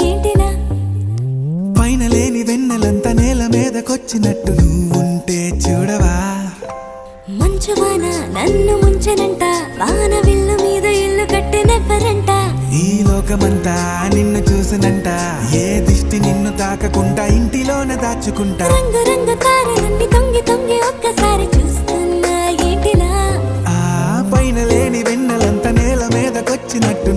ఏంటిలా పైన లేని వెన్నెలంతా నేల మీదకొచ్చినట్టు నువ్వుంటే చూడవా మంచువాన నన్ను ముంచెనంట వాన విల్లు మీద ఇల్లు కట్టినెవ్వరంట ఈ లోకమంతా నిన్ను చూసినంట ఏ దిష్టి నిన్ను తాకకుండా ఇంటిలోనే దాచుకుంటా రంగు రంగు తారలన్నీ తొంగి తొంగి ఒక్కసారి చూస్తున్నా ఏంటిలా ఆ పైన లేని వెన్నెలంతా నేల మీదకొచ్చినట్టు